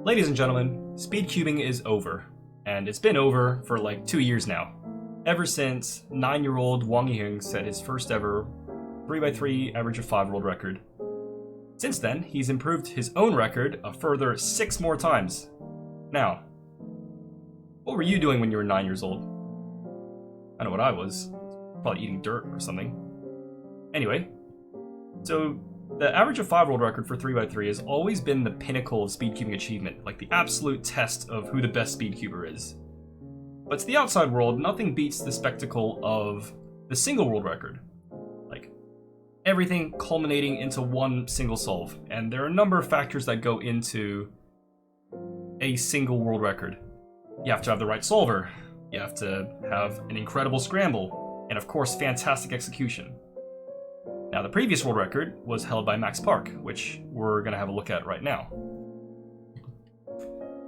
Ladies and gentlemen, speedcubing is over, and it's been over for like 2 years now. Ever since 9-year-old Wang Yiheng set his first ever 3x3 average of 5 world record. Since then, he's improved his own record a further 6 more times. Now, what were you doing when you were 9 years old? I know what I was. Probably eating dirt or something. Anyway, so the average of 5 world record for 3x3 has always been the pinnacle of speedcubing achievement, like the absolute test of who the best speedcuber is. But to the outside world, nothing beats the spectacle of the single world record. Like, everything culminating into one single solve. And there are a number of factors that go into a single world record. You have to have the right solver, you have to have an incredible scramble, and of course fantastic execution. Now the previous world record was held by Max Park, which we're going to have a look at right now.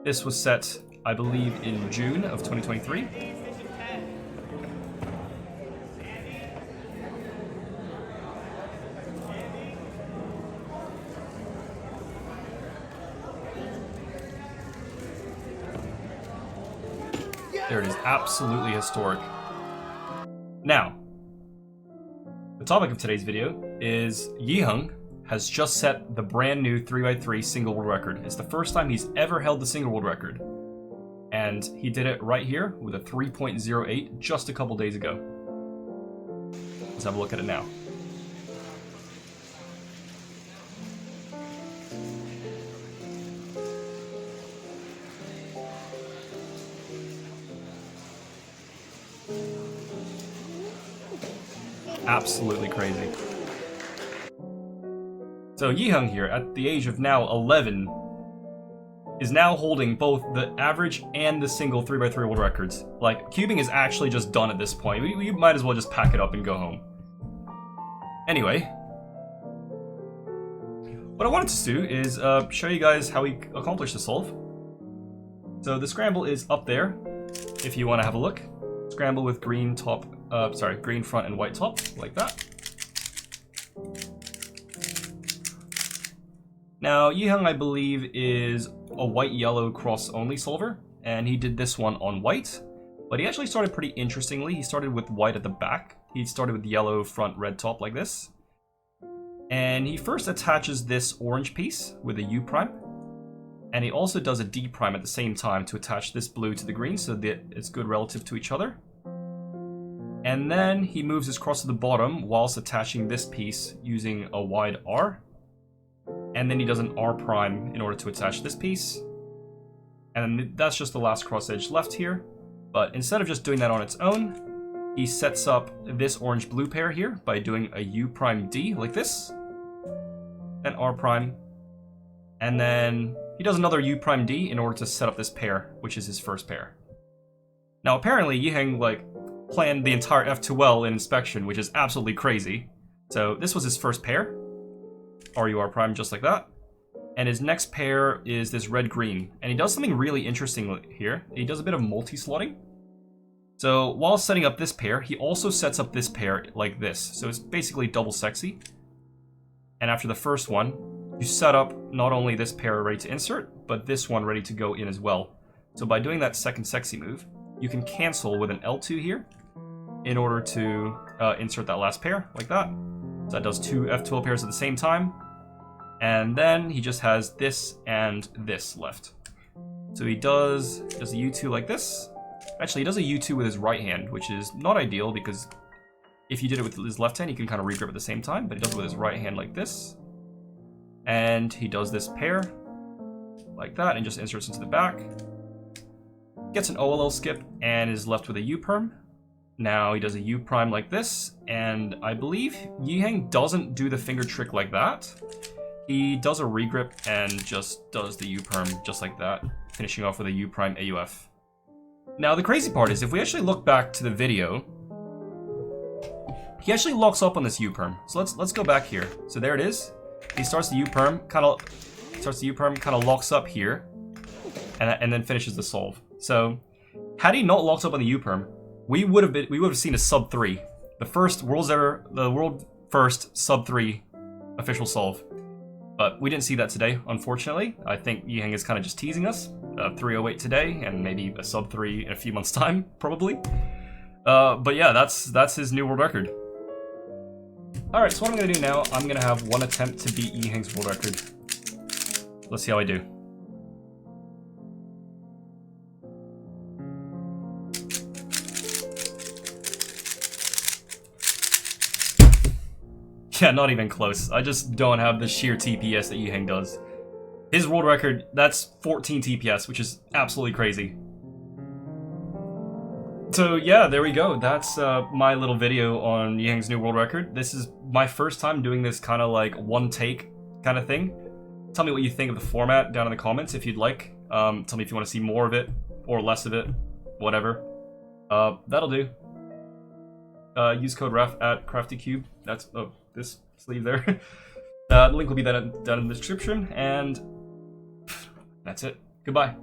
This was set, I believe, in June of 2023. There it is, absolutely historic. Now, the topic of today's video is Yiheng has just set the brand new 3x3 single world record. It's the first time he's ever held the single world record. And he did it right here with a 3.08 just a couple days ago. Let's have a look at it now. Absolutely crazy. So Yiheng here, at the age of now 11, is now holding both the average and the single 3x3 world records. Like, cubing is actually just done at this point. We might as well just pack it up and go home. Anyway, what I wanted to do is show you guys how we accomplished the solve. So the scramble is up there, if you want to have a look. Scramble with green top, green front and white top, like that. Now, Yiheng, I believe, is a white-yellow cross-only solver, and he did this one on white, but he actually started pretty interestingly. He started with white at the back. He started with yellow front, red top, like this. And he first attaches this orange piece with a U prime, and he also does a D prime at the same time to attach this blue to the green so that it's good relative to each other. And then he moves his cross to the bottom whilst attaching this piece using a wide R. And then he does an R prime in order to attach this piece. And that's just the last cross edge left here. But instead of just doing that on its own, he sets up this orange-blue pair here by doing a U prime D like this. Then R prime. And then he does another U prime D in order to set up this pair, which is his first pair. Now apparently Yiheng planned the entire F2L in inspection, which is absolutely crazy. So this was his first pair. RUR prime just like that. And his next pair is this red-green. And he does something really interesting here. He does a bit of multi-slotting. So while setting up this pair, he also sets up this pair like this. So it's basically double sexy. And after the first one, you set up not only this pair ready to insert, but this one ready to go in as well. So by doing that second sexy move, you can cancel with an L2 here in order to insert that last pair like that. So that does 2 F2L pairs at the same time. And then he just has this and this left. So he does a U2 like this. Actually, he does a U2 with his right hand, which is not ideal because if you did it with his left hand, you can kind of regrip at the same time, but he does it with his right hand like this. And he does this pair like that and just inserts into the back. Gets an OLL skip and is left with a U perm. Now he does a U prime like this, and I believe Yiheng doesn't do the finger trick like that. He does a regrip and just does the U perm just like that, finishing off with a U prime AUF. Now the crazy part is, if we actually look back to the video, he actually locks up on this U perm. So let's go back here. So there it is. He starts the U perm, kind of locks up here, and then finishes the solve. So had he not locked up on the U perm, we would have seen a sub 3, the world first sub 3 official solve. But we didn't see that today, unfortunately. I think Yiheng is kind of just teasing us. 308 today, and maybe a sub 3 in a few months' time, probably. But yeah, that's his new world record. Alright, so what I'm going to do now, I'm going to have one attempt to beat Yiheng's world record. Let's see how I do. Yeah, not even close. I just don't have the sheer TPS that Yiheng does. His world record, that's 14 TPS, which is absolutely crazy. So yeah, there we go. That's my little video on Yiheng's new world record. This is my first time doing this kind of like one take kind of thing. Tell me what you think of the format down in the comments if you'd like. Tell me if you want to see more of it or less of it, whatever. That'll do. Use code REF at CraftyCube. That's this sleeve there. The link will be down in the description, and that's it. Goodbye.